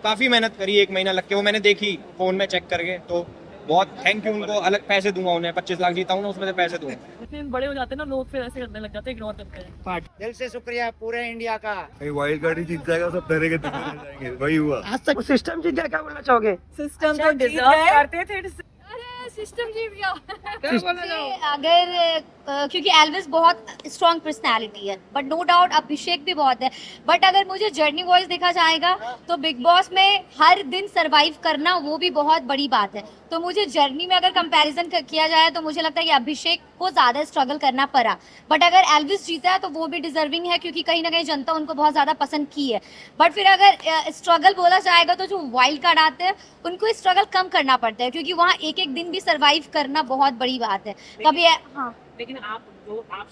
काफ़ी मेहनत करी, 1 महीना लग के वो मैंने देखी फ़ोन में चेक करके, तो बहुत थैंक यू उनको। अलग पैसे दूंगा उन्हें, 25 लाख जीता हूँ ना, उसमें से पैसे दूंगा। फिर बड़े हो जाते हैं ना लोग, फिर ऐसे करने लग जाते हैं, इग्नोर करते हैं। दिल से शुक्रिया पूरे इंडिया का। वाइल्ड कार्ड ही जीत जाएगा, सब डरे के डरे रह जाएंगे। वही हुआ। आज तक सिस्टम जीत गया, क्या बोलना चाहोगे? सिस्टम तो डिजर्व करते थे। अरे सिस्टम जीत गया। क्या बोलना चाहोगे? अगर क्योंकि एल्विस बहुत स्ट्रॉन्ग पर्सनालिटी है, बट नो डाउट अभिषेक भी बहुत है। बट अगर मुझे जर्नी वॉइस देखा जाएगा तो बिग बॉस में हर दिन सरवाइव करना वो भी बहुत बड़ी बात है। तो मुझे जर्नी में अगर कंपैरिजन किया जाए तो मुझे लगता है कि अभिषेक को ज्यादा स्ट्रगल करना पड़ा। बट अगर एल्विस जीता है तो वो भी डिजर्विंग है, क्योंकि कहीं ना कहीं जनता उनको बहुत ज्यादा पसंद की है। बट फिर अगर स्ट्रगल बोला जाएगा तो जो वाइल्ड कार्ड आते हैं उनको स्ट्रगल कम करना पड़ता है, क्योंकि वहाँ एक एक दिन भी सरवाइव करना बहुत बड़ी बात है। कभी हाँ, लेकिन आप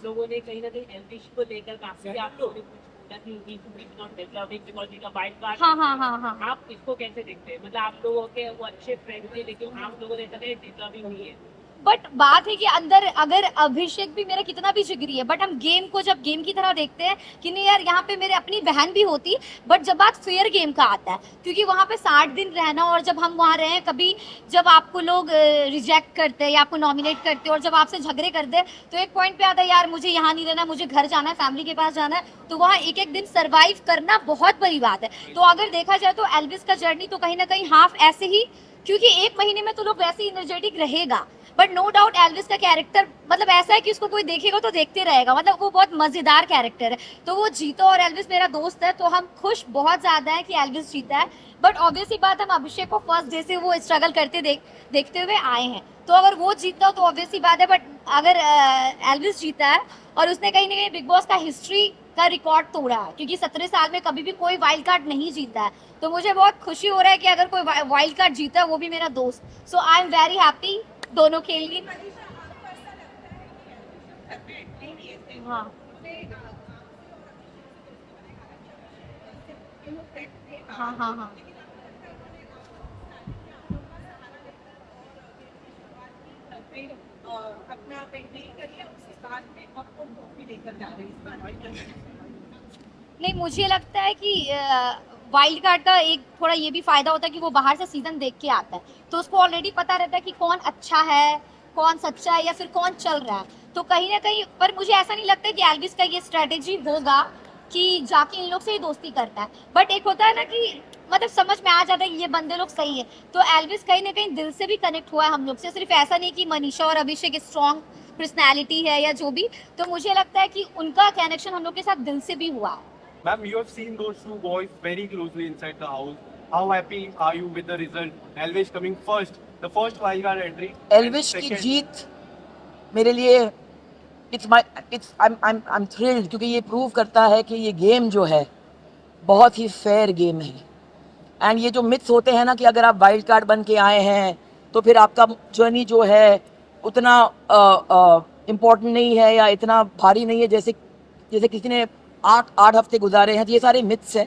लोगों ने कहीं ना कहीं एलविश को लेकर काफी आप लोगों ने कुछ बोला कि he is not deserving because he's a wild card। हाँ। आप इसको कैसे देखते हैं? मतलब आप लोगों के वो अच्छे फ्रेंड थे, लेकिन आप लोगों ने ऐसा नहीं डिजर्विंग नहीं है। बट बात है कि अंदर अगर अभिषेक भी मेरा कितना भी जिगरी है, बट हम गेम को जब गेम की तरह देखते हैं कि नहीं यार, यहाँ पे मेरे अपनी बहन भी होती। बट जब बात फेयर गेम का आता है, क्योंकि वहाँ पे 60 दिन रहना, और जब हम वहाँ रहे कभी, जब आपको लोग रिजेक्ट करते हैं या आपको नॉमिनेट करते हैं और जब आपसे झगड़े करते हैं, तो एक पॉइंट पे आता है यार मुझे यहाँ नहीं रहना, मुझे घर जाना है, फैमिली के पास जाना है। तो वहाँ एक एक दिन सर्वाइव करना बहुत बड़ी बात है। तो अगर देखा जाए तो एल्विस का जर्नी तो कहीं ना कहीं हाफ ऐसे ही, क्योंकि 1 महीने में तो लोग वैसे ही एनर्जेटिक रहेगा। बट नो डाउट एल्विस का कैरेक्टर मतलब ऐसा है कि उसको कोई देखेगा तो देखते रहेगा, मतलब वो बहुत मजेदार कैरेक्टर है। तो वो जीतो, और एल्विस मेरा दोस्त है, तो हम खुश बहुत ज्यादा है कि एल्विस जीता है। बट ऑब्वियसली बात, हम अभिषेक को फर्स्ट डे से वो स्ट्रगल करते देखते हुए आए हैं, तो अगर वो जीता तो ऑब्वियसली बात है। बट अगर एल्विस जीता है और उसने कहीं ना कहीं बिग बॉस का हिस्ट्री का रिकॉर्ड तोड़ा है, क्योंकि 17 साल में कभी भी कोई वाइल्ड कार्ड नहीं जीता है, तो मुझे बहुत खुशी हो रहा है कि अगर कोई वाइल्ड कार्ड जीता है वो भी मेरा दोस्त। सो आई एम वेरी हैप्पी दोनों के लिए। हाँ हाँ। अपना पेंटिंग करिए, उसके साथ में आपको भी लेकर जा रहे हैं। नहीं, मुझे लगता है कि वाइल्ड कार्ड का एक थोड़ा ये भी फायदा होता है कि वो बाहर से सीजन देख के आता है, तो उसको ऑलरेडी पता रहता है कि कौन अच्छा है, कौन सच्चा है, या फिर कौन चल रहा है। तो कहीं ना कहीं, पर मुझे ऐसा नहीं लगता कि एल्विस का ये स्ट्रेटेजी होगा कि जाके इन लोग से ही दोस्ती करता है। बट एक होता है ना कि मतलब समझ में आ जाता है कि ये बंदे लोग सही है, तो एल्विस कहीं ना कहीं दिल से भी कनेक्ट हुआ है हम लोग से। सिर्फ ऐसा नहीं कि मनीषा और अभिषेक स्ट्रॉन्ग पर्सनैलिटी है या जो भी, तो मुझे लगता है कि उनका कनेक्शन हम लोग के साथ दिल से भी हुआ है। Ma'am, you have seen those two boys very closely inside the house. How happy are you with the result? Elvish coming first, the first wildcard entry. Elvish की जीत मेरे लिए आई एम थ्रिल्ड, क्योंकि ये प्रूव करता है कि ये गेम जो है बहुत ही फेयर गेम है। एंड ये जो मिथ्स होते हैं ना कि अगर आप वाइल्ड कार्ड बन के आए हैं तो फिर आपका जर्नी जो है उतना इम्पोर्टेंट नहीं है या इतना भारी नहीं है, जैसे जैसे किसी ने 8 हफ्ते गुजारे हैं, तो ये सारे मिथ्स हैं।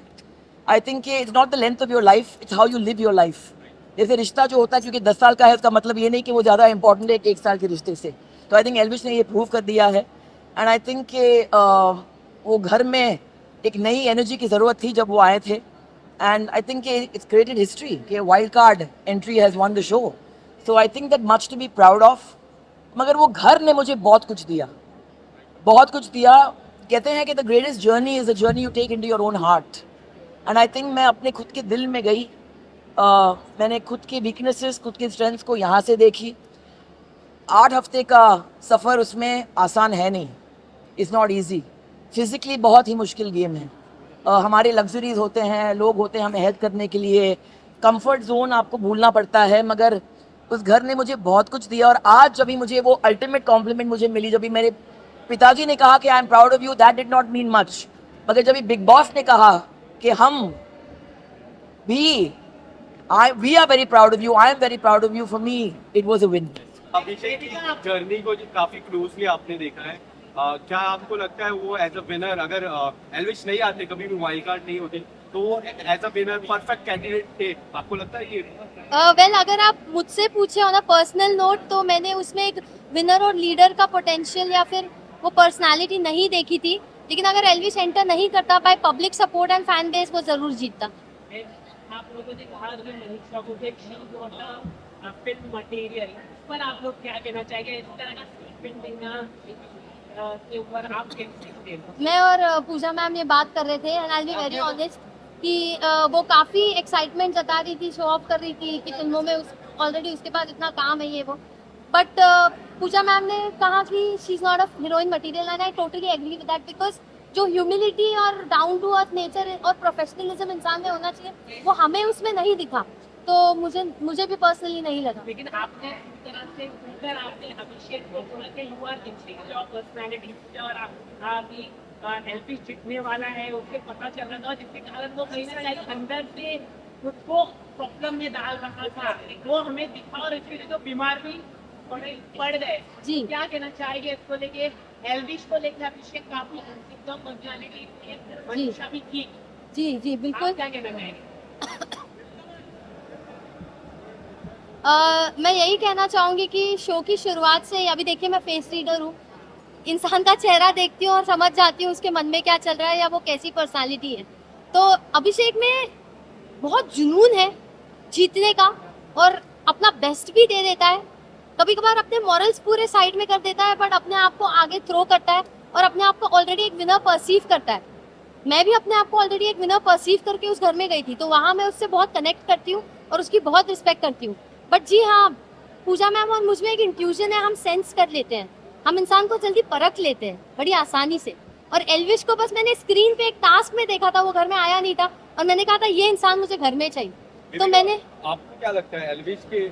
आई think it's not the length of your life, it's how you live your life. जैसे रिश्ता जो होता है, क्योंकि 10 साल का है, उसका मतलब ये नहीं कि वो ज़्यादा इंपॉर्टेंट है 1 साल के रिश्ते से। तो आई थिंक एल्विश ने ये प्रूव कर दिया है। एंड आई थिंक कि वो घर में एक नई एनर्जी की ज़रूरत थी जब वो आए थे। And I think it's created history कि wild card entry has won the show. So I think that much to be proud of. मगर वो घर ने मुझे बहुत कुछ दिया, बहुत कुछ दिया। कहते हैं कि the greatest journey is the journey you take into your own heart. And I think मैं अपने खुद के दिल में गई। मैंने खुद के वीकनेसेस, खुद के स्ट्रेंथ्स को यहाँ से देखी। 8 हफ्ते का सफ़र उसमें आसान है नहीं, इज़ नॉट ईजी। फिज़िकली बहुत ही मुश्किल गेम है। हमारे लग्जरीज होते हैं, लोग होते हैं हमें हेल्प करने के लिए, कंफर्ट जोन आपको भूलना पड़ता है। मगर उस घर ने मुझे बहुत कुछ दिया। और आज जब भी मुझे वो अल्टीमेट कॉम्प्लीमेंट मुझे मिली, जब भी मेरे पिताजी ने कहा कि I am proud of you, that did not mean much. मगर जब भी बिग बॉस ने कहा कि हम भी we are very proud of you, I am very proud of you, for me it was a win. Abhishek की जर्नी को जो काफी क्लोजली आपने देखा है, क्या आपको लगता है वो एज अ विनर, अगर एल्विश नहीं आते, कभी भी वाइल्ड कार्ड नहीं होते, तो वो as a winner perfect candidate थे? आपको लगता है ये? वेल अगर आप मुझसे पूछे ऑन अ पर्सनल नोट, तो मैंने उसमें एक विनर और लीडर का पोटेंशियल या फिर वो पर्सनालिटी नहीं देखी थी। लेकिन अगर एल्विश एंटर नहीं करता, by public support and fan base वो जरूर जीतता। आप लोगों ने कहा कि मनीषा को फिल्म मटेरियल पर आप लोग क्या कहना चाहेंगे, इस तरह का स्टेटमेंट देना के ऊपर आप कैसे देखते हैं? मैं और पूजा मैम ये बात कर रहे थे and I be very honest कि वो काफ़ी एक्साइटमेंट जता रही थी, शो ऑफ कर रही थी कि फिल्मों में ऑलरेडी उसके पास इतना काम है ये वो, बट पूजा मैम ने कहा कि she is not a heroine material and I totally agree with that because जो ह्यूमिलिटी और डाउन टू अर्थ नेचर और प्रोफेशनलिज्म इंसान में होना चाहिए वो हमें उसमें नहीं दिखा, तो मुझे भी पर्सनली नहीं लगा। लेकिन आपने इस तरह से अगर आपने अभिषेक को बोला कि यू आर इंस्टिंक्ट पर्सनालिटी और आपकी एलपी जीतने वाला है उससे पता चल रहा था, जिसके कारण वो कहीं ना कहीं अंदर से खुद को प्रॉब्लम में डाल रहा था, वो हमें दिखा और इसके लिए तो बीमार भी पड़ गए जी। क्या कहना चाहेंगे इसको लेके, एल्विश को लेके अभिषेक काफी एकदम पर्सनालिटी मनीषा भी की, जी जी बिल्कुल। आप क्या कहना चाहेंगे? मैं यही कहना चाहूँगी कि शो की शुरुआत से अभी देखिए मैं फेस रीडर हूँ, इंसान का चेहरा देखती हूँ और समझ जाती हूँ उसके मन में क्या चल रहा है या वो कैसी पर्सनालिटी है। तो अभिषेक में बहुत जुनून है जीतने का और अपना बेस्ट भी दे देता है, कभी कभार अपने मॉरल्स पूरे साइड में कर देता है बट अपने आप को आगे थ्रो करता है और अपने आप को ऑलरेडी एक विनर परसीव करता है। मैं भी अपने आप को ऑलरेडी एक विनर परसीव करके उस घर में गई थी, तो वहाँ मैं उससे बहुत कनेक्ट करती हूँ और उसकी बहुत रिस्पेक्ट करती हूँ। बट जी हाँ, पूजा मैम और मुझ में एक इंट्यूजन है, हम सेंस कर लेते हैं, हम इंसान को जल्दी परख लेते हैं बड़ी आसानी से। और एल्विश को बस मैंने स्क्रीन पे एक टास्क में देखा था, वो घर में आया नहीं था और मैंने कहा था ये इंसान मुझे घर में चाहिए, तो मैंने। आपको क्या लगता है एल्विश के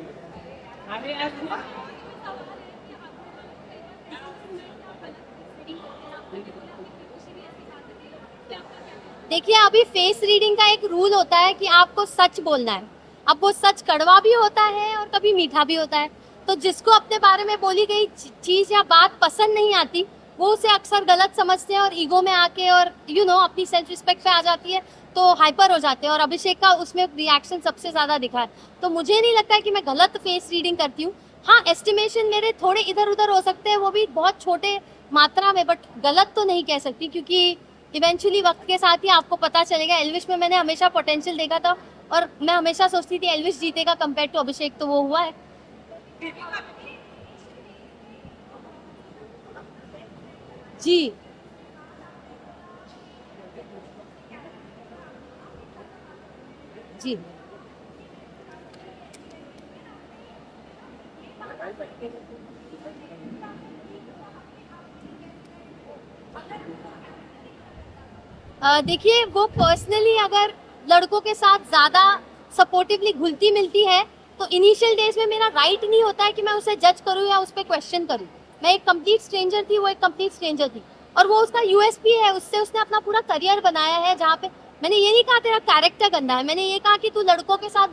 देखिए अभी फेस रीडिंग का एक रूल होता है कि आपको सच बोलना है, अब वो सच कड़वा भी होता है और कभी मीठा भी होता है, तो जिसको अपने बारे में बोली गई चीज या बात पसंद नहीं आती वो उसे अक्सर गलत समझते हैं और ईगो में आके और अपनी सेल्फ रिस्पेक्ट पे आ जाती है तो हाइपर हो जाते हैं, और अभिषेक का उसमें रिएक्शन सबसे ज्यादा दिखा है। तो मुझे नहीं लगता है कि मैं गलत फेस रीडिंग करती हूँ, हाँ एस्टिमेशन मेरे थोड़े इधर उधर हो सकते हैं, वो भी बहुत छोटे मात्रा में, बट गलत तो नहीं कह सकती क्योंकि इवेंचुअली वक्त के साथ ही आपको पता चलेगा। एल्विश में मैंने हमेशा पोटेंशियल देखा था और मैं हमेशा सोचती थी एल्विश जीतेगा कंपेयर टू अभिषेक, तो वो हुआ है। जी जी देखिए वो पर्सनली अगर लड़कों के साथ ज्यादा सपोर्टिवली घुलती मिलती है तो इनिशियल डेज में मेरा राइट नहीं होता है कि मैं उसे जज करूं या उस पर क्वेश्चन करूं। मैं एक कंप्लीट स्ट्रेंजर थी, वो एक कंप्लीट स्ट्रेंजर थी और वो उसका यूएसपी है, उससे उसने अपना पूरा करियर बनाया है। जहाँ पे मैंने ये नहीं कहा तेरा कैरेक्टर गंदा है, मैंने ये कहा कि तू लड़कों के साथ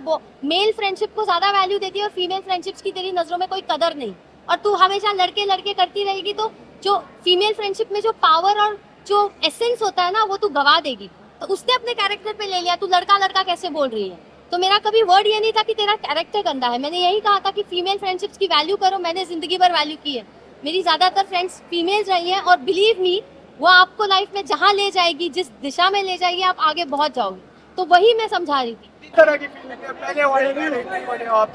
मेल फ्रेंडशिप को ज्यादा वैल्यू देती है और फीमेल फ्रेंडशिप्स की तेरी नजरों में कोई कदर नहीं, और तू हमेशा लड़के लड़के करती रहेगी तो जो फीमेल फ्रेंडशिप में जो पावर और जो एसेंस होता है ना वो तू गवा देगी। तो उसने अपने कैरेक्टर पे ले लिया, तू लड़का लड़का कैसे बोल रही है। तो मेरा कभी वर्ड ये नहीं था कि तेरा कैरेक्टर गंदा है, मैंने यही कहा था कि फीमेल फ्रेंडशिप्स की वैल्यू करो। मैंने जिंदगी भर वैल्यू की है, मेरी ज्यादातर फ्रेंड्स फीमेल्स रही हैं और बिलीव मी वो आपको लाइफ में जहाँ ले जाएगी, जिस दिशा में ले जाएगी, आप आगे बहुत जाओगे। तो वही मैं समझा रही थी। इस तरह की फिल्म है, पहले वाले आप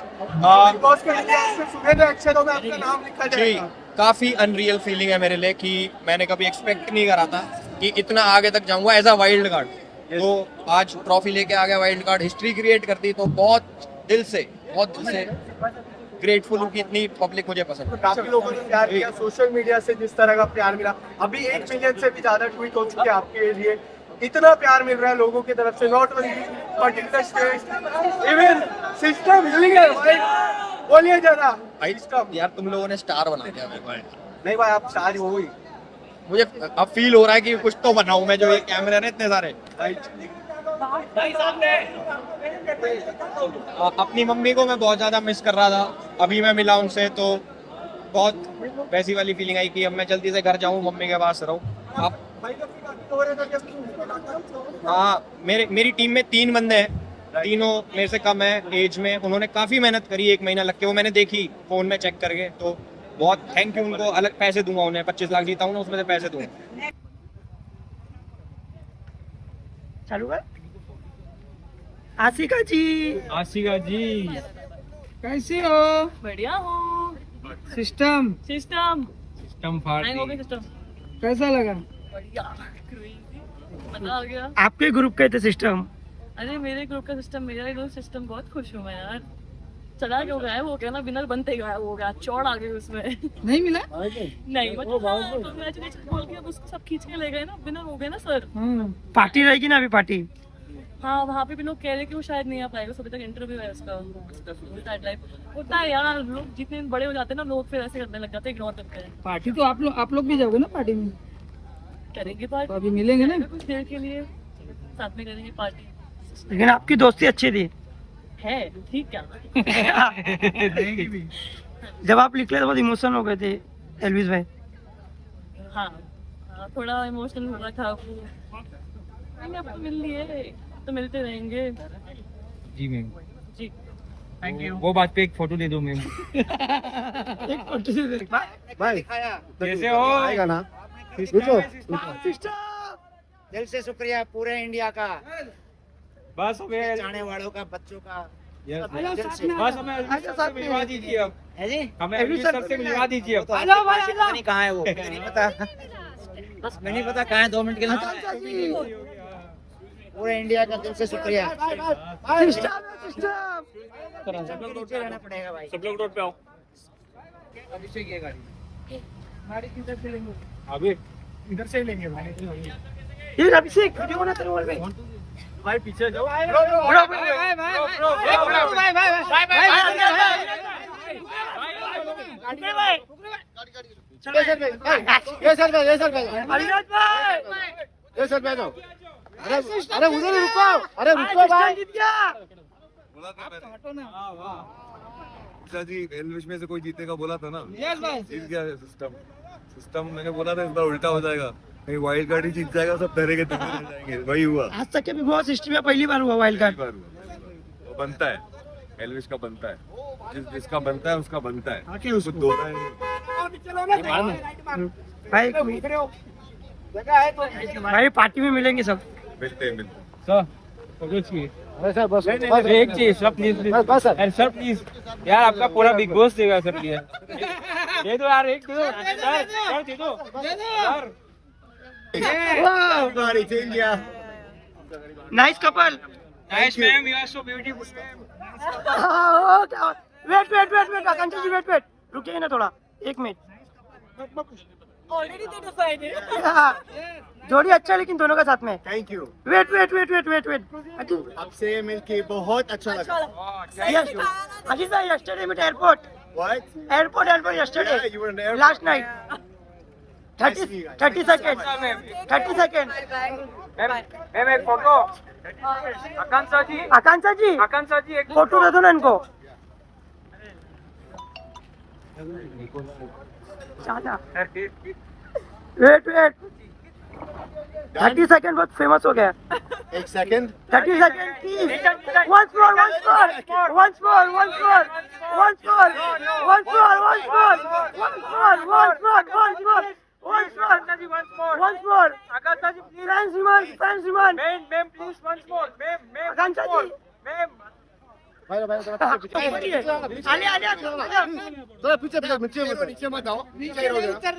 बॉस के सुनहरे अक्षरों में अपना नाम लिखा जी जाएगा। काफी अनरियल फीलिंग है मेरे लिए कि मैंने कभी एक्सपेक्ट नहीं करा था कि इतना आगे तक जाऊंगा एज अ वाइल्ड कार्ड। तो आज ट्रॉफी लेके आ गया वाइल्ड कार्ड, हिस्ट्री क्रिएट कर दी, तो बहुत दिल से ग्रेटफुल हूँ कि इतनी पब्लिक मुझे पसंद है। काफी लोगों ने प्यार किया, सोशल मीडिया से जिस तरह का प्यार मिला, अभी 1 मिलियन से भी ज्यादा ट्वीट हो चुके हैं आपके लिए, इतना प्यार मिल रहा है लोगों की तरफ से, not only particular state even system healing है भाई। बोलिए जरा भाई यार तुम लोगों ने स्टार बना दिया मेरे को। नहीं भाई आप स्टार हो ही, मुझे अब फील हो रहा है कि कुछ तो बनाऊं मैं, जो ये कैमरे हैं इतने सारे। अपनी मम्मी को मैं बहुत ज्यादा मिस कर रहा था, अभी मैं मिला उनसे तो बहुत वैसी वाली फीलिंग आई कि अब मैं जल्दी से घर जाऊं, मम्मी के पास रहूं। अब हाँ मेरी टीम में 3 बंदे हैं, तीनों मेरे से कम है एज में, उन्होंने काफी मेहनत करी 1 महीना लग के, वो मैंने देखी फोन में चेक करके, तो बहुत थैंक यू उनको। अलग पैसे दूंगा उन्हें, 25 लाख जीता हूँ ना उसमें से पैसे दूंगा। चालू है आशिका जी आशिका जी कैसी हो? बढ़िया हूँ। सिस्टम सिस्टम सिस्टम हैंग हो गया सिस्टम। कैसा लगा? बढ़िया क्रेजी मजा आ गया। आपके ग्रुप के थे सिस्टम? अरे मेरे ग्रुप का सिस्टम, मेरा ग्रुप सिस्टम बहुत खुश हूँ मैं यार। चला क्यों गया वो, क्या ना विनर बनते गया हो गया, चौड़ आ गई उसमें। नहीं मिला? नहीं मतलब congratulations बोल के अब उसको सब खींच के ले गए ना, विनर हो गए ना सर। पार्टी रहेगी ना अभी पार्टी? हाँ वहाँ पे भी लोग कह रहे कि वो शायद नहीं आ पाएगा, अभी तक इंटरव्यू है उसका। होता है यार, लोग जितने बड़े हो जाते हैं ना लोग फिर ऐसे करने लग जाते हैं, इग्नोर करते हैं। पार्टी तो आप लोग भी जाओगे ना पार्टी में? करेंगे तो पार्टी अभी मिलेंगे ना? कुछ देर के लिए साथ में करेंगे पार्टी। लेकिन आपकी दोस्ती अच्छी थी। है ठीक क्या? जब आप निकले तो बहुत इमोशन हो गए थे एल्विस भाई। हाँ थोड़ा इमोशनल हो रहा था वो। नहीं, अब तो मिल लिए तो मिलते रहेंगे। जी मैम जी थैंक यू। वो बात पे एक फोटो दे दो मैम। एक फोटो से दे। भाई कैसे हो? आएगा ना रुको दिल से शुक्रिया पूरे इंडिया का, बस हमें चाहने वालों का, बच्चों का। बस हमें एल्विस सर से मिलवा दीजिए अब। है जी? हमें एल्विस सर से मिलवा दीजिए अब। तो आपके पास ही पता नहीं कहाँ है वो, मुझे नहीं पता। बस मैं नहीं पता कहाँ है, 2 मिनट के लिए। पूरे इंडिया का दिल से शुक्रिया। नीचे रहना पड़ेगा भाई। सब लोग रोड पे आओ। अभिषेक ये गाड़ी अभी इधर से ही लेंगे भाई। ये अभिषेक वीडियो बनाते रहो भाई। भाई पीछे जाओ। अरे उधर रुको, अरे रुको भाई। जी एल्विश में से कोई जीतेगा बोला था ना? जीत गया सिस्टम मैंने बोला था इस बार उल्टा हो जाएगा, कहीं वाइल्ड कार्ड ही जीत जाएगा, सब तरह के रह जाएंगे। वही हुआ आज तक के बिग बॉस हिस्ट्री में पहली बार हुआ वाइल्ड कार्ड। वो बनता है, एल्विश का बनता है, जिसका बनता है उसका बनता है, कुछ दो रहा है भाई पार्टी में मिलेंगे सब। मिलते सर एक चीज सर प्लीज सर प्लीज यार, आपका पूरा बिग बॉस देगा सर प्लीज। दे दो यार, एक दे दो सर, दे दो यार। Nice couple. Nice ma'am, you are so beautiful. Wait Akanksha ji wait रुकिए ना थोड़ा, 1 मिनट। ऑलरेडी तो डिसाइडेड। जोड़ी अच्छा है लेकिन दोनों का साथ में। थैंक यू, वेट आपसे मिलके बहुत अच्छा लगा। अजीजा yesterday met airport yesterday Yeah, you were in the airport. last night 30 seconds ma'am एक फोटो। आकांक्षा जी एक फोटो दे दो ना इनको। वेट 30 सेकंड बहुत फेमस हो गया। 1 second 30 seconds please. Once more Akanksha ji please. fans demand ma'am please once more ma'am Akanksha ji ma'am आले थोड़ा पीछे मत आओ, नीचे मत आओ।